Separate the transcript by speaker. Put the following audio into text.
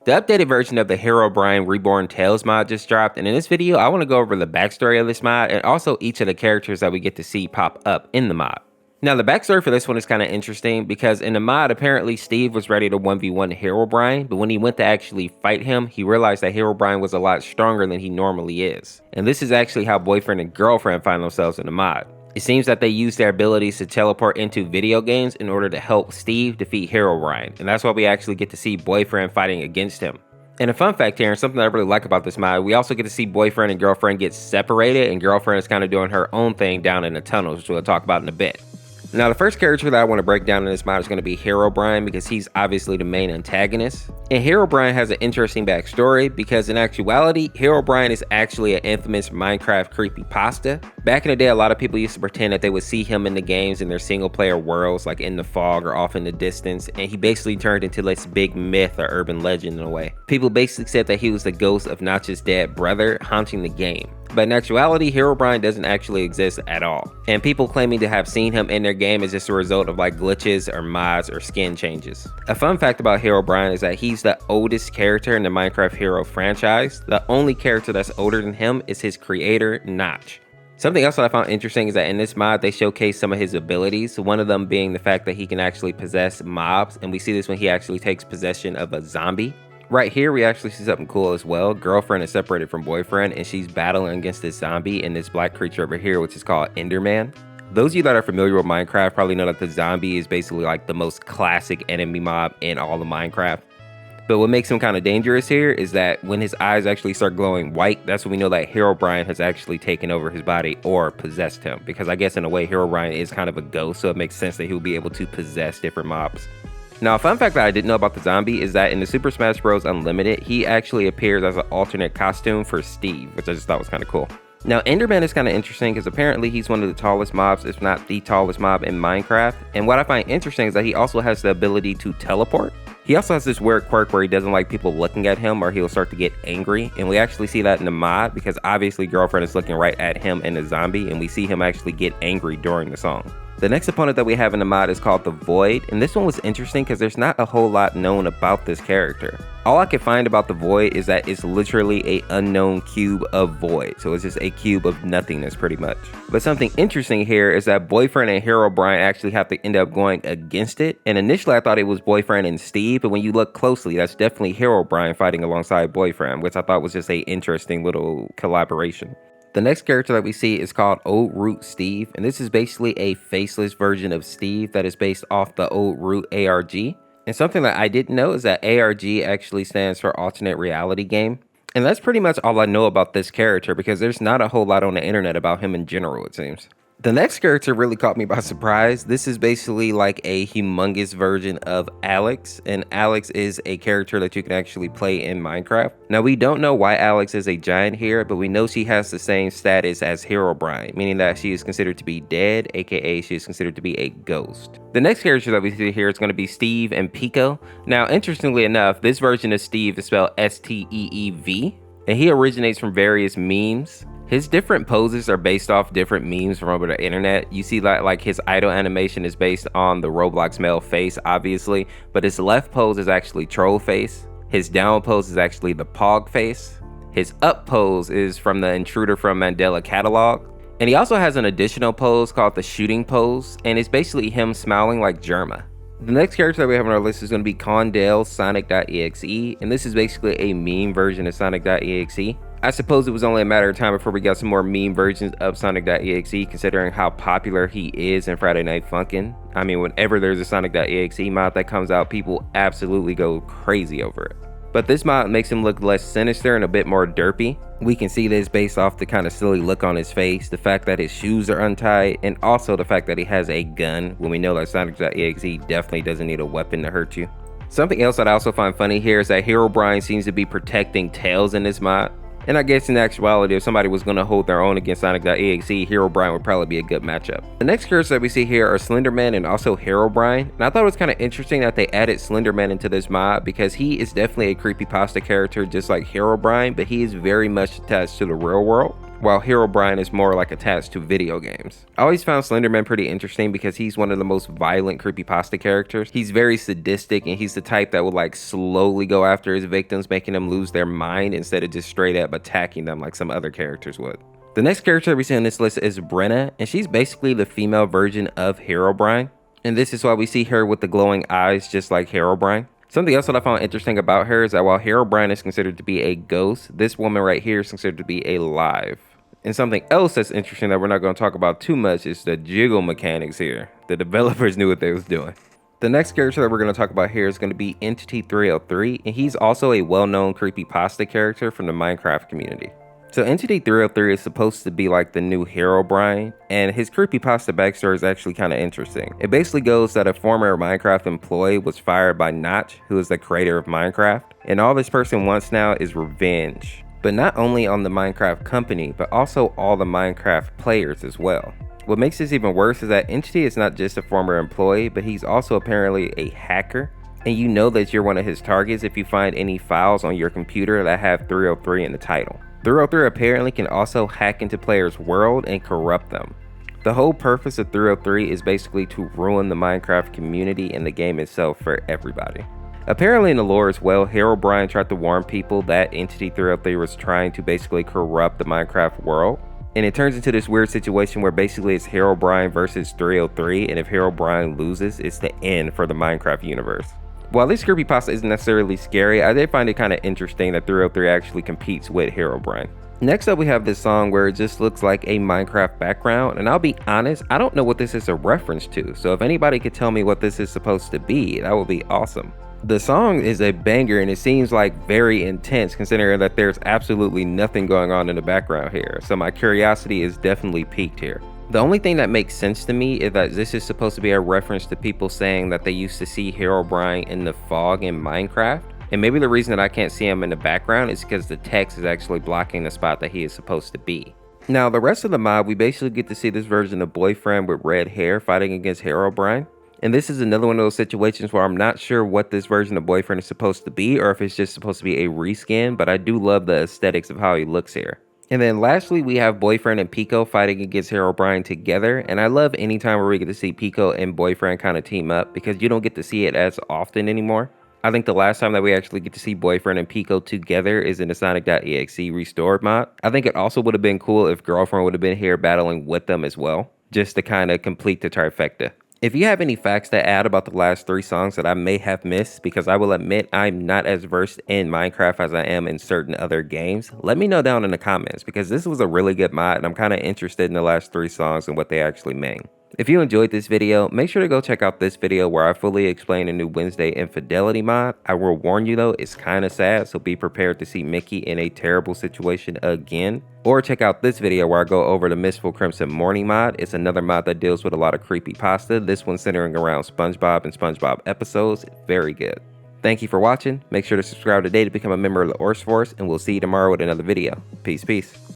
Speaker 1: The updated version of the Herobrine Reborn Tales mod just dropped, and in this video I want to go over the backstory of this mod and also each of the characters that we get to see pop up in the mod. Now the backstory for this one is kind of interesting because in the mod apparently Steve was ready to 1v1 Herobrine, but when he went to actually fight him, he realized that Herobrine was a lot stronger than he normally is. And this is actually how boyfriend and girlfriend find themselves in the mod. It seems that they use their abilities to teleport into video games in order to help Steve defeat Herobrine, and that's why we actually get to see boyfriend fighting against him. And a fun fact here, and something that I really like about this mod, we also get to see boyfriend and girlfriend get separated, and girlfriend is kind of doing her own thing down in the tunnels, which we'll talk about in a bit. Now the first character that I want to break down in this mod is going to be Herobrine because he's obviously the main antagonist. And Herobrine has an interesting backstory because in actuality, Herobrine is actually an infamous Minecraft creepypasta. Back in the day, a lot of people used to pretend that they would see him in the games in their single player worlds like in the fog or off in the distance, and he basically turned into this big myth or urban legend in a way. People basically said that he was the ghost of Notch's dead brother haunting the game. But in actuality, Herobrine doesn't actually exist at all. And people claiming to have seen him in their game is just a result of like glitches or mods or skin changes. A fun fact about Herobrine is that he's the oldest character in the Minecraft Hero franchise. The only character that's older than him is his creator, Notch. Something else that I found interesting is that in this mod, they showcase some of his abilities. One of them being the fact that he can actually possess mobs. And we see this when he actually takes possession of a zombie. Right here, we actually see something cool as well. Girlfriend is separated from boyfriend and she's battling against this zombie and this black creature over here, which is called Enderman. Those of you that are familiar with Minecraft probably know that the zombie is basically like the most classic enemy mob in all of Minecraft. But what makes him kind of dangerous here is that when his eyes actually start glowing white, that's when we know that Herobrine has actually taken over his body or possessed him. Because I guess in a way, Herobrine is kind of a ghost, so it makes sense that he'll be able to possess different mobs. Now, a fun fact that I didn't know about the zombie is that in the Super Smash Bros. Unlimited, he actually appears as an alternate costume for Steve, which I just thought was kind of cool. Now, Enderman is kind of interesting because apparently he's one of the tallest mobs, if not the tallest mob in Minecraft. And what I find interesting is that he also has the ability to teleport. He also has this weird quirk where he doesn't like people looking at him or he'll start to get angry. And we actually see that in the mod because obviously girlfriend is looking right at him and the zombie, and we see him actually get angry during the song. The next opponent that we have in the mod is called the Void, and this one was interesting because there's not a whole lot known about this character. All I could find about the Void is that it's literally an unknown cube of void, so it's just a cube of nothingness pretty much. But something interesting here is that boyfriend and Herobrine actually have to end up going against it, and initially I thought it was boyfriend and Steve, but when you look closely, that's definitely Herobrine fighting alongside boyfriend, which I thought was just a interesting little collaboration. The next character that we see is called Old Root Steve, and this is basically a faceless version of Steve that is based off the Old Root ARG. And something that I didn't know is that ARG actually stands for Alternate Reality Game. And that's pretty much all I know about this character because there's not a whole lot on the internet about him in general, it seems. The next character really caught me by surprise. This is basically like a humongous version of Alex, and Alex is a character that you can actually play in Minecraft. Now, we don't know why Alex is a giant here, but we know she has the same status as Herobrine, meaning that she is considered to be dead, aka she is considered to be a ghost. The next character that we see here is going to be Steve and Pico. Now, interestingly enough, this version of Steve is spelled S-T-E-E-V, and he originates from various memes. His different poses are based off different memes from over the internet. You see that like his idle animation is based on the Roblox male face, obviously, but his left pose is actually troll face. His down pose is actually the pog face. His up pose is from the intruder from Mandela catalog. And he also has an additional pose called the shooting pose, and it's basically him smiling like Germa. The next character that we have on our list is going to be Condell Sonic.exe, and this is basically a meme version of Sonic.exe. I suppose it was only a matter of time before we got some more meme versions of Sonic.exe, considering how popular he is in Friday Night Funkin'. I mean, whenever there's a Sonic.exe mod that comes out, people absolutely go crazy over it. But this mod makes him look less sinister and a bit more derpy. We can see this based off the kind of silly look on his face, the fact that his shoes are untied, and also the fact that he has a gun when we know that Sonic.exe definitely doesn't need a weapon to hurt you. Something else that I also find funny here is that Herobrine seems to be protecting Tails in this mod. And I guess in actuality, if somebody was going to hold their own against Sonic.exe, Herobrine would probably be a good matchup. The next characters that we see here are Slenderman and also Herobrine. And I thought it was kind of interesting that they added Slenderman into this mod because he is definitely a creepypasta character just like Herobrine, but he is very much attached to the real world. while Herobrine is more like attached to video games. I always found Slenderman pretty interesting because he's one of the most violent creepypasta characters. He's very sadistic, and he's the type that will like slowly go after his victims, making them lose their mind instead of just straight up attacking them like some other characters would. The next character that we see on this list is Brenna, and she's basically the female version of Herobrine. And this is why we see her with the glowing eyes just like Herobrine. Something else that I found interesting about her is that while Herobrine is considered to be a ghost, this woman right here is considered to be alive. And something else that's interesting that we're not going to talk about too much is the jiggle mechanics here. The developers knew what they was doing. The next character that we're going to talk about here is going to be Entity 303, and he's also a well-known creepypasta character from the Minecraft community. So Entity 303 is supposed to be like the new Herobrine, and his creepypasta backstory is actually kind of interesting. It basically goes that a former Minecraft employee was fired by Notch, who is the creator of Minecraft, and all this person wants now is revenge. But not only on the Minecraft company, but also all the Minecraft players as well. What makes this even worse is that Entity is not just a former employee, but he's also apparently a hacker. And you know that you're one of his targets if you find any files on your computer that have 303 in the title. 303 apparently can also hack into players' world and corrupt them. The whole purpose of 303 is basically to ruin the Minecraft community and the game itself for everybody. Apparently in the lore as well, Herobrine tried to warn people that Entity 303 was trying to basically corrupt the Minecraft world. And it turns into this weird situation where basically it's Herobrine versus 303, and if Herobrine loses, it's the end for the Minecraft universe. While this creepypasta isn't necessarily scary, I did find it kind of interesting that 303 actually competes with Herobrine. Next up we have this song where it just looks like a Minecraft background, and I'll be honest, I don't know what this is a reference to, so if anybody could tell me what this is supposed to be, that would be awesome. The song is a banger, and it seems like very intense considering that there's absolutely nothing going on in the background here, so my curiosity is definitely piqued here. The only thing that makes sense to me is that this is supposed to be a reference to people saying that they used to see Herobrine in the fog in Minecraft, and maybe the reason that I can't see him in the background is because the text is actually blocking the spot that he is supposed to be. Now the rest of the mod, we basically get to see this version of Boyfriend with red hair fighting against Herobrine. And this is another one of those situations where I'm not sure what this version of Boyfriend is supposed to be, or if it's just supposed to be a reskin, but I do love the aesthetics of how he looks here. And then lastly, we have Boyfriend and Pico fighting against Herobrine together, and I love any time where we get to see Pico and Boyfriend kind of team up because you don't get to see it as often anymore. I think the last time that we actually get to see Boyfriend and Pico together is in the Sonic.exe restored mod. I think it also would have been cool if Girlfriend would have been here battling with them as well, just to kind of complete the trifecta. If you have any facts to add about the last 3 songs that I may have missed, because I will admit I'm not as versed in Minecraft as I am in certain other games, let me know down in the comments, because this was a really good mod and I'm kind of interested in the last 3 songs and what they actually mean. If you enjoyed this video, make sure to go check out this video where I fully explain a new Wednesday infidelity mod. I will warn you though, it's kind of sad, so be prepared to see Mickey in a terrible situation again. Or check out this video where I go over the Mistful Crimson Morning mod. It's another mod that deals with a lot of creepypasta. This one centering around SpongeBob and SpongeBob episodes. Very good. Thank you for watching. Make sure to subscribe today to become a member of the Orseofkorse, and we'll see you tomorrow with another video. Peace, peace.